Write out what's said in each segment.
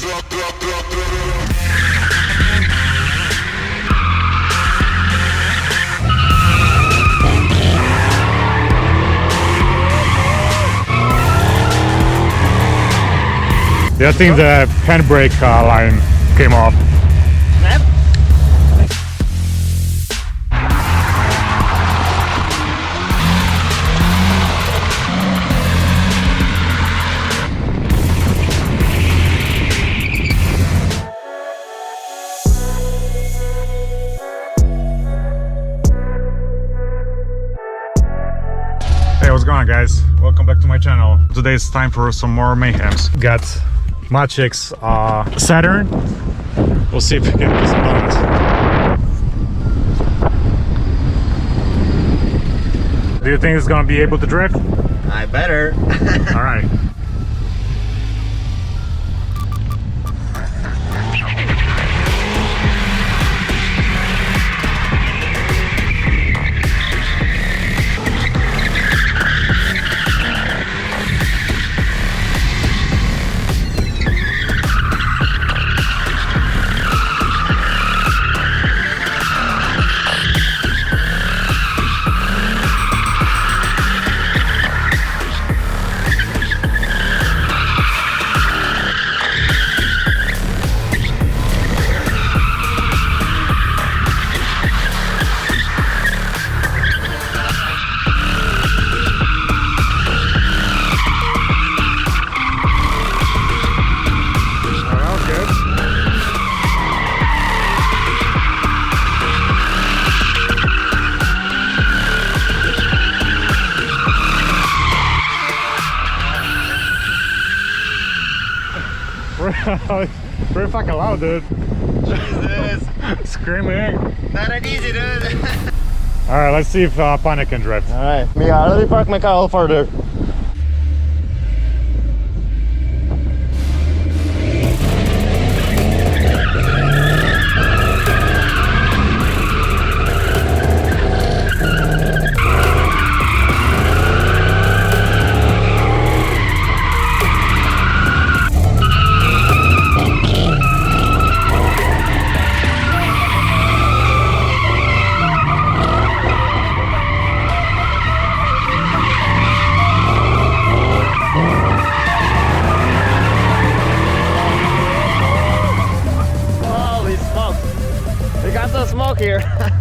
Yeah, I think the handbrake line came off. Hey, what's going on, guys? Welcome back to my channel. Today it's time for some more mayhems. Got Pontiac's Saturn. We'll see if we can do some donuts. Do you think it's gonna be able to drift? I better. All right. Pretty fucking loud, dude. Jesus. Screaming. Not that easy, dude. Alright, let's see if Pontiac can drift. Alright, me, I already parked my car a little further. Smoke here. Let's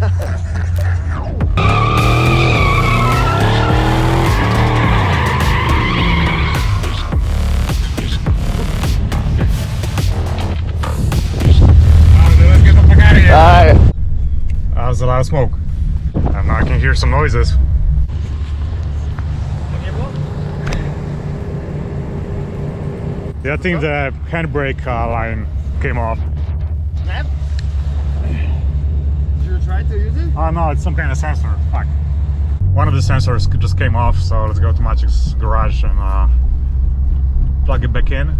get the fuck out of here. Alright. That was a lot of smoke. And now I can hear some noises. Yeah, I think the handbrake line came off. Snap? Try to use it? Oh no, it's some kind of sensor. Fuck. One of the sensors just came off, so let's go to Pontiac's garage and plug it back in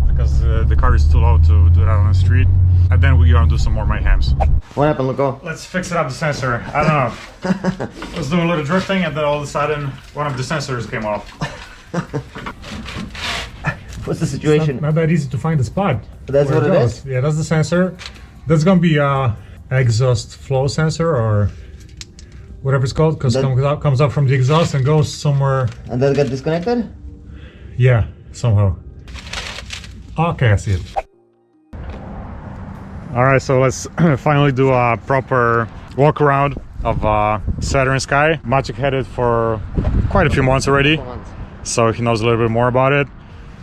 because the car is too low to do that on the street. And then we're gonna do some more mayhems. What happened, Luco? Let's fix it up the sensor. I don't know. I was doing a little drifting and then all of a sudden one of the sensors came off. What's the situation? Not that easy to find the spot. That's what it is? Yeah, that's the sensor. That's gonna be exhaust flow sensor or whatever it's called, because comes up from the exhaust and goes somewhere. And that got disconnected? Yeah, somehow. Okay, I see it. All right, so let's finally do a proper walk around of SATURN Sky. Pontiac had it for quite a few months already, so he knows a little bit more about it,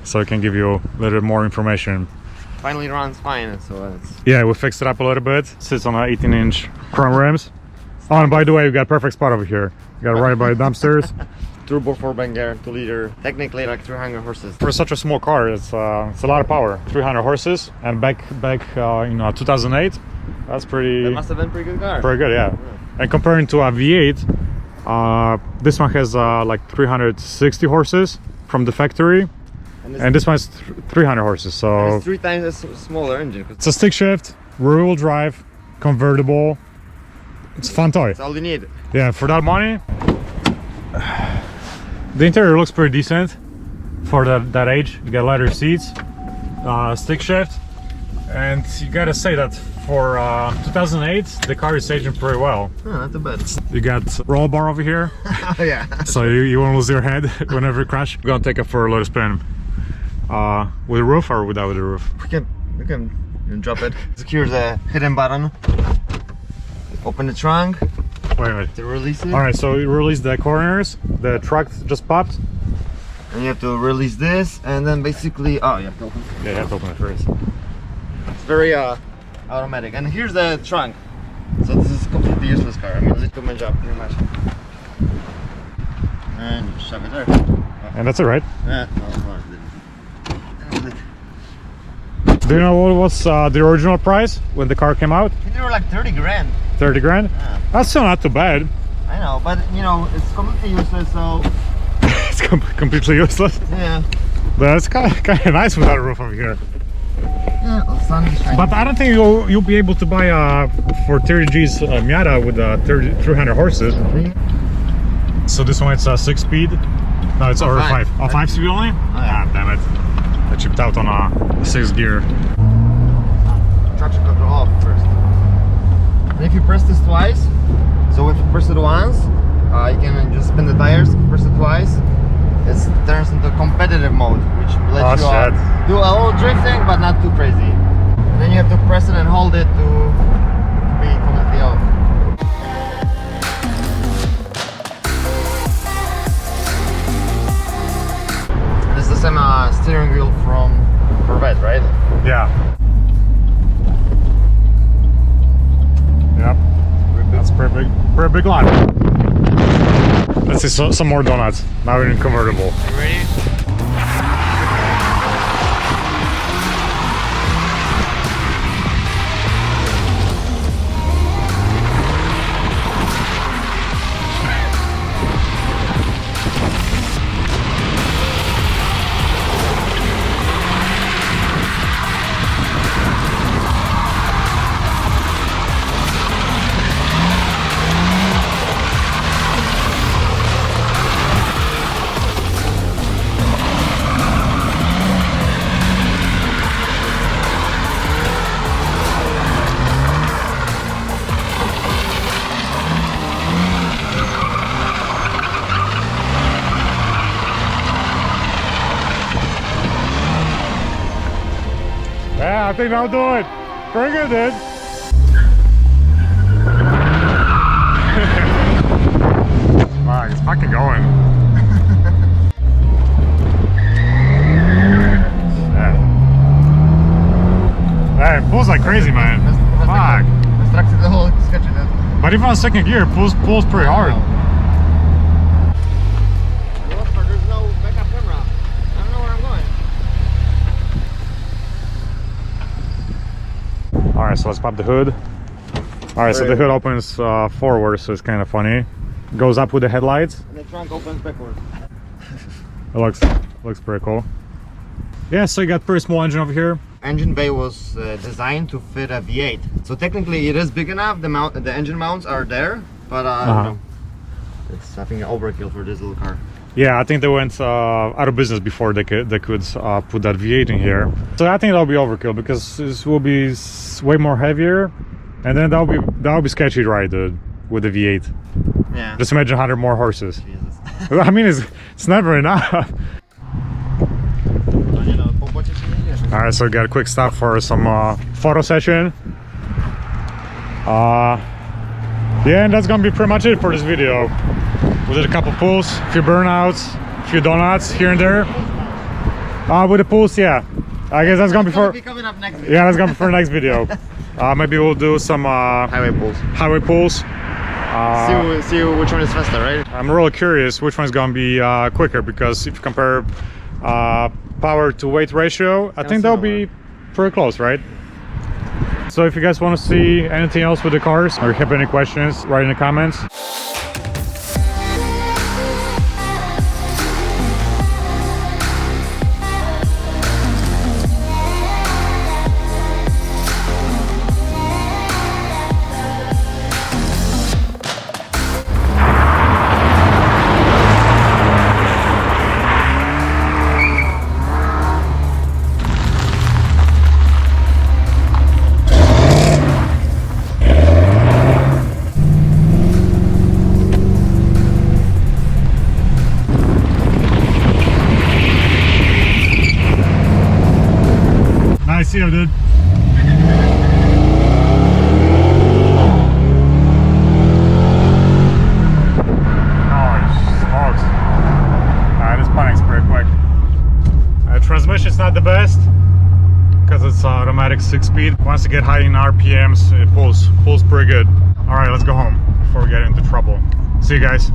so he can give you a little bit more information. Finally runs fine, so it's... Yeah, we fixed it up a little bit. Sits on 18-inch chrome rims. Oh, and by the way, we got a perfect spot over here. We got right by the dumpsters. Turbo 4-banger, 2-liter, technically like 300 horses. For such a small car, it's a lot of power. 300 horses, and back in 2008, that's pretty. That must have been a pretty good car. Pretty good, yeah. And comparing to a V8, this one has like 360 horses from the factory. And this one's 300 horses, so it's 3 times a smaller engine. It's a stick shift, rear-wheel drive, convertible. It's a fun toy. That's all you need. Yeah, for that money, the interior looks pretty decent for that age. You got leather seats, stick shift, and you gotta say that for 2008 the car is aging pretty well. Oh, not too bad. You got roll bar over here. Yeah. So you won't lose your head whenever you crash. We're gonna take it for a little spin. With the roof or without the roof? We can drop it. Secure the hidden button. Open the trunk. Wait. To release it. Alright, so you release the corners, the truck just popped. And you have to release this, and then basically, oh, you have to open it. Yeah, you have to open it first. It's very automatic. And here's the trunk. So this is a completely useless car. I mean, it's too much job, pretty much. And you shove it there. And that's it, right? Yeah. No, do you know what was the original price when the car came out? I think they were like 30 grand. 30 grand? Yeah. That's still not too bad. I know, but you know, it's completely useless, so... It's completely useless. Yeah. But it's kind of nice without a roof over here. Yeah, the sun is shining. But I don't think you'll be able to buy for 30 G's Miata with 300 horses. So this one it's 6-speed. No, it's over 5. 5-speed only? Oh, yeah. Ah, damn it. I chipped out on a 6 gear. Traction control off first. And if you press this twice, so if you press it once, you can just spin the tires. Press it twice, it turns into competitive mode, which lets you do a little drifting, but not too crazy. And then you have to press it and hold it to be completely off. And it's the same steering wheel from Corvette, right? Yeah. Yep. That's pretty big lot. Let's see some more donuts. Now we're in convertible. Are you ready? Yeah, I think I'll do it. Pretty good, dude. Wow, it's fucking going. Yeah, it pulls like crazy, man. Fuck. But even on second gear, it pulls pretty hard. There's no backup camera. I don't know where I'm going. Alright, so let's pop the hood. Alright, so the hood opens forward, so it's kind of funny. Goes up with the headlights. And the trunk opens backwards. It looks pretty cool. Yeah, so you got pretty small engine over here. Engine bay was designed to fit a V8, so technically it is big enough. The engine mounts are there, but I don't know. It's, I think, an overkill for this little car. Yeah, I think they went out of business before they could put that V8 in here. So I think that'll be overkill because this will be way more heavier, and then that'll be sketchy to ride with the V8. Yeah. Just imagine 100 more horses. Jesus. I mean, it's never enough. Alright, so we got a quick stop for some photo session. Yeah, and that's gonna be pretty much it for this video. We did a couple pulls, a few burnouts, a few donuts here and there. With the pulls, yeah. I guess that's gonna be for coming up next. Yeah, that's gonna be for the next video. Maybe we'll do some highway pulls. See which one is faster, right? I'm really curious which one's gonna be quicker, because if you compare power to weight ratio, I think that'll be pretty close, right? So if you guys want to see anything else with the cars, or have any questions, write in the comments. I see you, dude. This Pontiac's pretty quick. Transmission's not the best because it's automatic 6-speed. Once you get high in RPMs, it pulls pretty good. All right, let's go home before we get into trouble. See you guys.